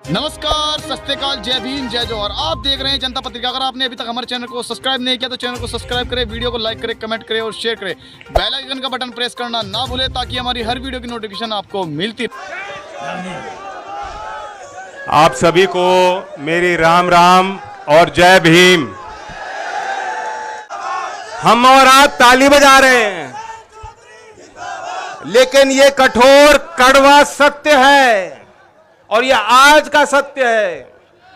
नमस्कार, सत श्री अकाल, जय भीम, जय जोहर। आप देख रहे हैं जनता पत्रिका। अगर आपने अभी तक हमारे चैनल को सब्सक्राइब नहीं किया तो चैनल को सब्सक्राइब करें, वीडियो को लाइक करें, कमेंट करें और शेयर करें। बेल आइकन का बटन प्रेस करना ना भूलें ताकि हमारी हर वीडियो की नोटिफिकेशन आपको मिलती रहे। आप सभी को मेरी राम राम और जय भीम। हम और आप ताली बजा रहे हैं, लेकिन ये कठोर कड़वा सत्य है और ये आज का सत्य है,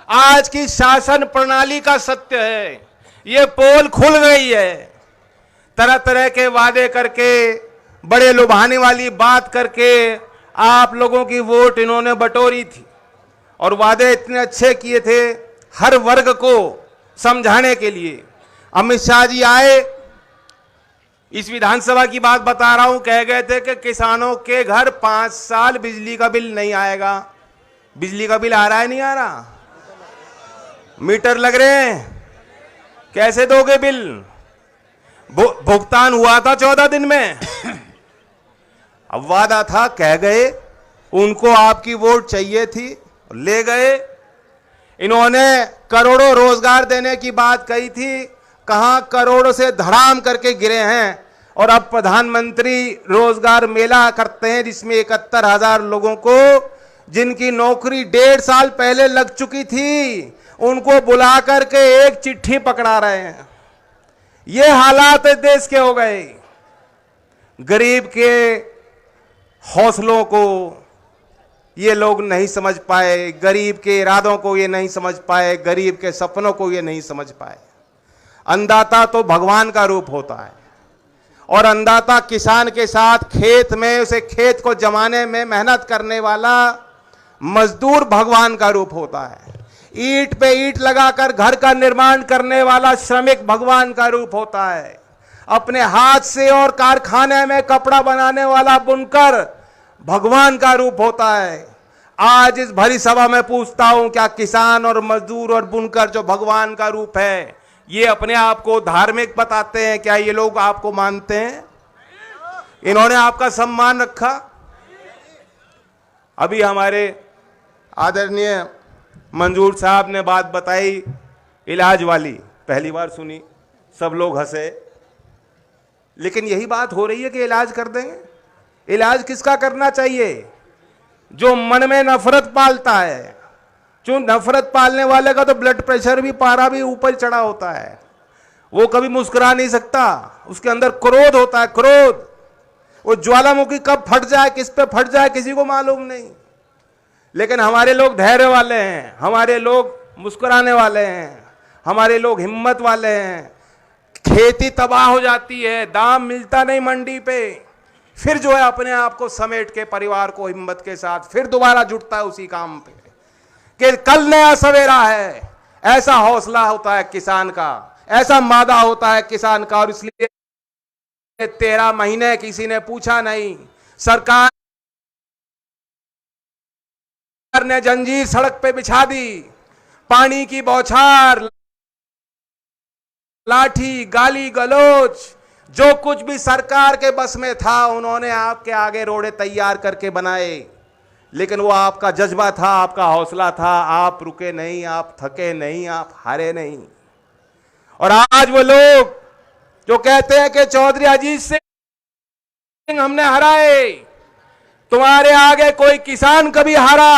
आज की शासन प्रणाली का सत्य है। ये पोल खुल गई है। तरह तरह के वादे करके, बड़े लुभाने वाली बात करके आप लोगों की वोट इन्होंने बटोरी थी और वादे इतने अच्छे किए थे हर वर्ग को समझाने के लिए। अमित शाह जी आए, इस विधानसभा की बात बता रहा हूं, कह गए थे कि किसानों के घर 5 साल बिजली का बिल नहीं आएगा। बिजली का बिल आ रहा है, नहीं आ रहा? मीटर लग रहे हैं, कैसे दोगे बिल? भुगतान हुआ था 14 दिन में। अब वादा था, कह गए, उनको आपकी वोट चाहिए थी, ले गए। इन्होंने करोड़ों रोजगार देने की बात कही थी, कहां करोड़ों से धड़ाम करके गिरे हैं। और अब प्रधानमंत्री रोजगार मेला करते हैं जिसमें 71,000 लोगों को, जिनकी नौकरी 1.5 साल पहले लग चुकी थी, उनको बुला करके एक चिट्ठी पकड़ा रहे हैं। ये हालात देश के हो गए। गरीब के हौसलों को ये लोग नहीं समझ पाए, गरीब के इरादों को ये नहीं समझ पाए, गरीब के सपनों को ये नहीं समझ पाए। अन्नदाता तो भगवान का रूप होता है और अन्नदाता किसान के साथ खेत में उसे खेत को जमाने में मेहनत करने वाला मजदूर भगवान का रूप होता है। ईंट पे ईंट लगाकर घर का निर्माण करने वाला श्रमिक भगवान का रूप होता है। अपने हाथ से और कारखाने में कपड़ा बनाने वाला बुनकर भगवान का रूप होता है। आज इस भरी सभा में पूछता हूं, क्या किसान और मजदूर और बुनकर जो भगवान का रूप है, ये अपने आप को धार्मिक बताते हैं? क्या ये लोग आपको मानते हैं? इन्होंने आपका सम्मान रखा? अभी हमारे आदरणीय मंजूर साहब ने बात बताई इलाज वाली, पहली बार सुनी, सब लोग हंसे। लेकिन यही बात हो रही है कि इलाज कर देंगे। इलाज किसका करना चाहिए? जो मन में नफरत पालता है। जो नफरत पालने वाले का तो ब्लड प्रेशर भी, पारा भी ऊपर चढ़ा होता है, वो कभी मुस्कुरा नहीं सकता। उसके अंदर क्रोध होता है, क्रोध। वो ज्वालामुखी कब फट जाए, किस पे फट जाए, किसी को मालूम नहीं। लेकिन हमारे लोग धैर्य वाले हैं, हमारे लोग मुस्कुराने वाले हैं, हमारे लोग हिम्मत वाले हैं। खेती तबाह हो जाती है, दाम मिलता नहीं मंडी पे, फिर जो है अपने आप को समेट के परिवार को हिम्मत के साथ फिर दोबारा जुटता है उसी काम पे कि कल नया सवेरा है। ऐसा हौसला होता है किसान का, ऐसा मादा होता है किसान का। और इसलिए 13 महीने किसी ने पूछा नहीं। सरकार ने जंजीर सड़क पे बिछा दी, पानी की बौछार, लाठी, गाली गलौज, जो कुछ भी सरकार के बस में था उन्होंने आपके आगे रोड़े तैयार करके बनाए। लेकिन वो आपका जज्बा था, आपका हौसला था। आप रुके नहीं, आप थके नहीं, आप हारे नहीं। और आज वो लोग जो कहते हैं कि चौधरी अजीत सिंह हमने हराए, तुम्हारे आगे कोई किसान कभी हारा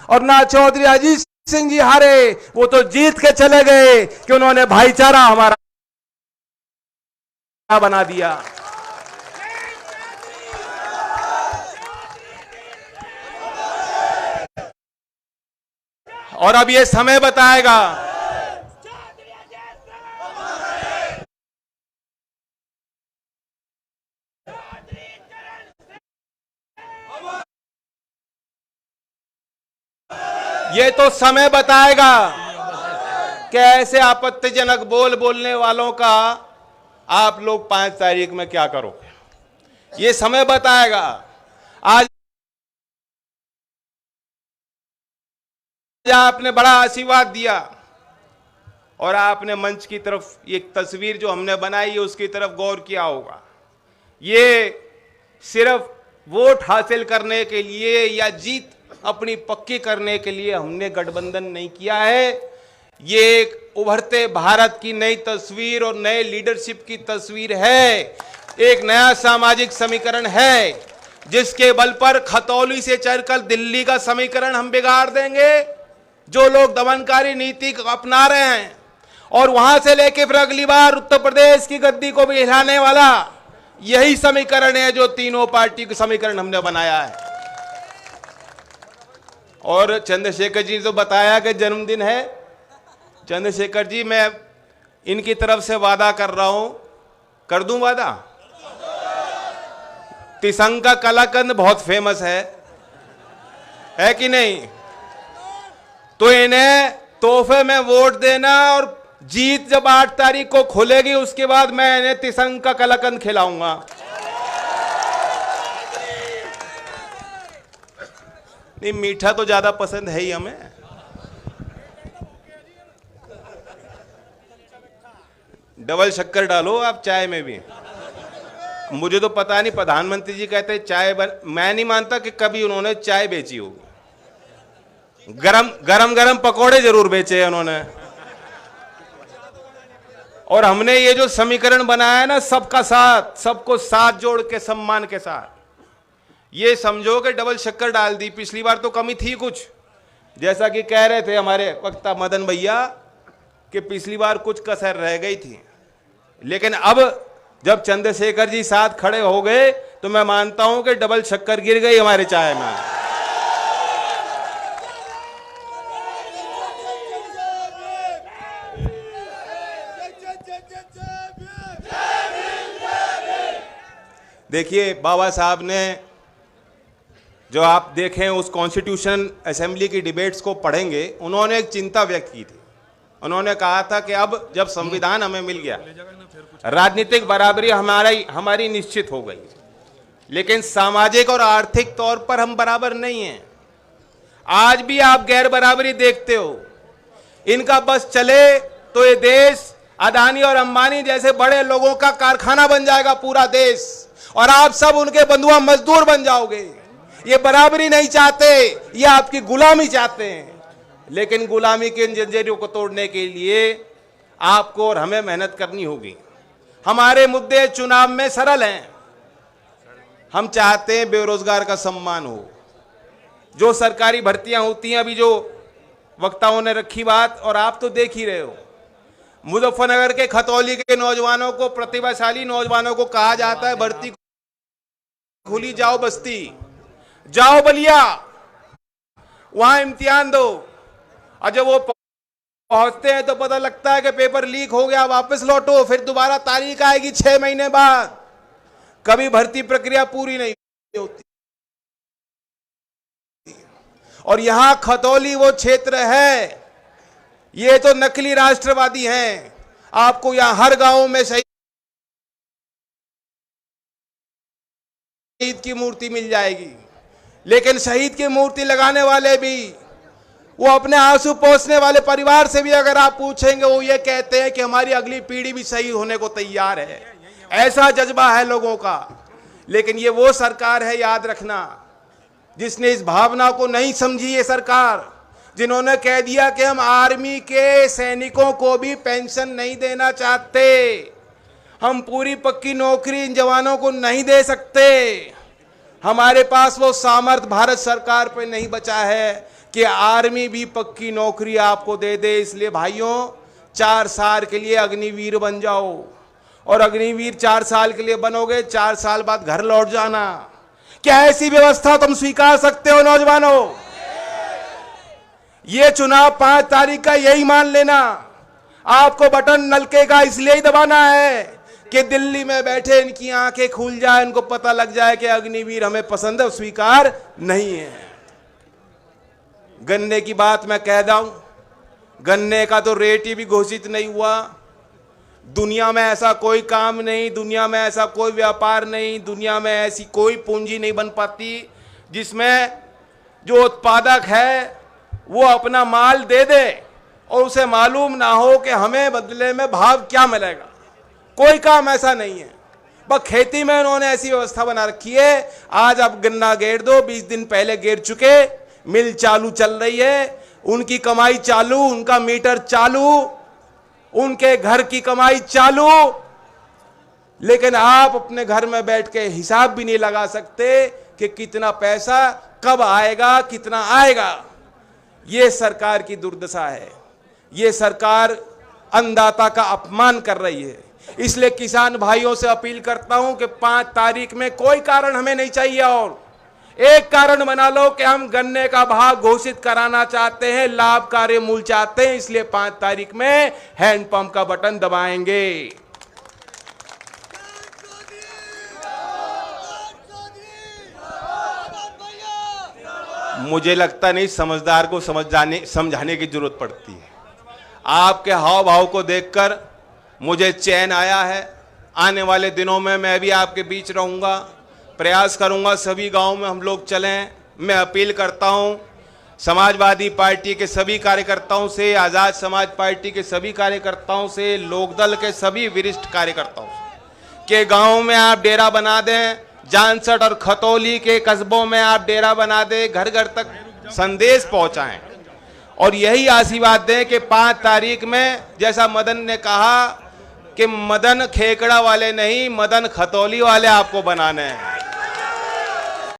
और ना चौधरी अजीत सिंह जी हारे। वो तो जीत के चले गए कि उन्होंने भाईचारा हमारा बना दिया। और अब ये समय बताएगा। ये तो समय बताएगा कि ऐसे आपत्तिजनक बोल बोलने वालों का आप लोग 5 तारीख में क्या करोगे। ये समय बताएगा। आज आपने बड़ा आशीर्वाद दिया और आपने मंच की तरफ एक तस्वीर जो हमने बनाई है उसकी तरफ गौर किया होगा। ये सिर्फ वोट हासिल करने के लिए या जीत अपनी पक्की करने के लिए हमने गठबंधन नहीं किया है। ये एक उभरते भारत की नई तस्वीर और नए लीडरशिप की तस्वीर है। एक नया सामाजिक समीकरण है जिसके बल पर खतौली से चलकर दिल्ली का समीकरण हम बिगाड़ देंगे। जो लोग दमनकारी नीति अपना रहे हैं और वहां से लेके फिर अगली बार उत्तर प्रदेश की गद्दी को भी हिलाने वाला यही समीकरण है जो तीनों पार्टी का समीकरण हमने बनाया है। और चंद्रशेखर जी ने तो बताया कि जन्मदिन है। चंद्रशेखर जी, मैं इनकी तरफ से वादा कर रहा हूं, कर दूं वादा? तिसंग का कलाकंद बहुत फेमस है कि नहीं? तो इन्हें तोहफे में वोट देना और जीत जब 8 तारीख को खुलेगी उसके बाद मैं इन्हें तिसंग का कलाकंद खिलाऊंगा। नहीं, मीठा तो ज्यादा पसंद है ही हमें। डबल शक्कर डालो आप चाय में भी। मुझे तो पता नहीं, प्रधानमंत्री जी कहते चाय मैं नहीं मानता कि कभी उन्होंने चाय बेची होगी। गरम पकोड़े जरूर बेचे हैं उन्होंने। और हमने ये जो समीकरण बनाया है ना, सबका साथ, सबको साथ जोड़ के सम्मान के साथ, ये समझो कि डबल शक्कर डाल दी। पिछली बार तो कमी थी कुछ, जैसा कि कह रहे थे हमारे वक्ता मदन भैया कि पिछली बार कुछ कसर रह गई थी। लेकिन अब जब चंद्रशेखर जी साथ खड़े हो गए तो मैं मानता हूं कि डबल शक्कर गिर गई हमारे चाय में। देखिए, बाबा साहब ने जो आप देखें उस कॉन्स्टिट्यूशन असेंबली की डिबेट्स को पढ़ेंगे, उन्होंने एक चिंता व्यक्त की थी। उन्होंने कहा था कि अब जब संविधान हमें मिल गया, राजनीतिक बराबरी हमारी निश्चित हो गई, लेकिन सामाजिक और आर्थिक तौर पर हम बराबर नहीं हैं। आज भी आप गैर बराबरी देखते हो। इनका बस चले तो ये देश अदानी और अंबानी जैसे बड़े लोगों का कारखाना बन जाएगा पूरा देश, और आप सब उनके बंधुआ मजदूर बन जाओगे। ये बराबरी नहीं चाहते, ये आपकी गुलामी चाहते हैं। लेकिन गुलामी के जंजीरों को तोड़ने के लिए आपको और हमें मेहनत करनी होगी। हमारे मुद्दे चुनाव में सरल हैं। हम चाहते हैं बेरोजगार का सम्मान हो, जो सरकारी भर्तियां होती हैं, अभी जो वक्ताओं ने रखी बात, और आप तो देख ही रहे हो, मुजफ्फरनगर के खतौली के नौजवानों को, प्रतिभाशाली नौजवानों को कहा जाता है भर्ती खुली, जाओ बस्ती, जाओ बलिया, वहां इम्तिहान दो। और जब वो पहुंचते हैं तो पता लगता है कि पेपर लीक हो गया, वापस लौटो, फिर दोबारा तारीख आएगी 6 महीने बाद। कभी भर्ती प्रक्रिया पूरी नहीं होती। और यहां खतौली वो क्षेत्र है, ये तो नकली राष्ट्रवादी हैं। आपको यहां हर गांव में शहीद की मूर्ति मिल जाएगी, लेकिन शहीद की मूर्ति लगाने वाले भी, वो अपने आंसू पोंछने वाले परिवार से भी अगर आप पूछेंगे, वो ये कहते हैं कि हमारी अगली पीढ़ी भी शहीद होने को तैयार है। ऐसा जज्बा है लोगों का। लेकिन ये वो सरकार है, याद रखना, जिसने इस भावना को नहीं समझी। ये सरकार जिन्होंने कह दिया कि हम आर्मी के सैनिकों को भी पेंशन नहीं देना चाहते, हम पूरी पक्की नौकरी इन जवानों को नहीं दे सकते। हमारे पास वो सामर्थ्य भारत सरकार पे नहीं बचा है कि आर्मी भी पक्की नौकरी आपको दे दे। इसलिए भाइयों, 4 साल के लिए अग्निवीर बन जाओ, और अग्निवीर 4 साल के लिए बनोगे, 4 साल बाद घर लौट जाना। क्या ऐसी व्यवस्था तुम स्वीकार सकते हो नौजवानों? ये चुनाव 5 तारीख का, यही मान लेना। आपको बटन नलके का इसलिए ही दबाना है कि दिल्ली में बैठे इनकी आंखें खुल जाए, इनको पता लग जाए कि अग्निवीर हमें पसंद है, स्वीकार नहीं है। गन्ने की बात मैं कह दूं, गन्ने का तो रेट ही भी घोषित नहीं हुआ। दुनिया में ऐसा कोई काम नहीं, दुनिया में ऐसा कोई व्यापार नहीं, दुनिया में ऐसी कोई पूंजी नहीं बन पाती जिसमें जो उत्पादक है वो अपना माल दे दे और उसे मालूम ना हो कि हमें बदले में भाव क्या मिलेगा। कोई काम ऐसा नहीं है। बस खेती में उन्होंने ऐसी व्यवस्था बना रखी है, आज आप गन्ना गेर दो, 20 दिन पहले गेर चुके, मिल चालू चल रही है, उनकी कमाई चालू, उनका मीटर चालू, उनके घर की कमाई चालू, लेकिन आप अपने घर में बैठ के हिसाब भी नहीं लगा सकते कि कितना पैसा कब आएगा, कितना आएगा। ये सरकार की दुर्दशा है। ये सरकार अन्नदाता का अपमान कर रही है। इसलिए किसान भाइयों से अपील करता हूं कि 5 तारीख में कोई कारण हमें नहीं चाहिए, और एक कारण बना लो कि हम गन्ने का भाव घोषित कराना चाहते हैं, लाभकारी मूल्य चाहते हैं, इसलिए 5 तारीख में हैंडपंप का बटन दबाएंगे। मुझे लगता नहीं समझदार को समझाने की जरूरत पड़ती है। आपके हाव भाव को देखकर मुझे चैन आया है। आने वाले दिनों में मैं भी आपके बीच रहूंगा, प्रयास करूंगा सभी गांव में हम लोग चलें। मैं अपील करता हूं समाजवादी पार्टी के सभी कार्यकर्ताओं से, आज़ाद समाज पार्टी के सभी कार्यकर्ताओं से, लोकदल के सभी वरिष्ठ कार्यकर्ताओं से कि गाँव में आप डेरा बना दें, जानसठ और खतौली के कस्बों में आप डेरा बना दें, घर घर तक संदेश पहुंचाएं और यही आशीर्वाद दें कि 5 तारीख में, जैसा मदन ने कहा कि मदन खेकड़ा वाले नहीं, मदन खतौली वाले आपको बनाने हैं।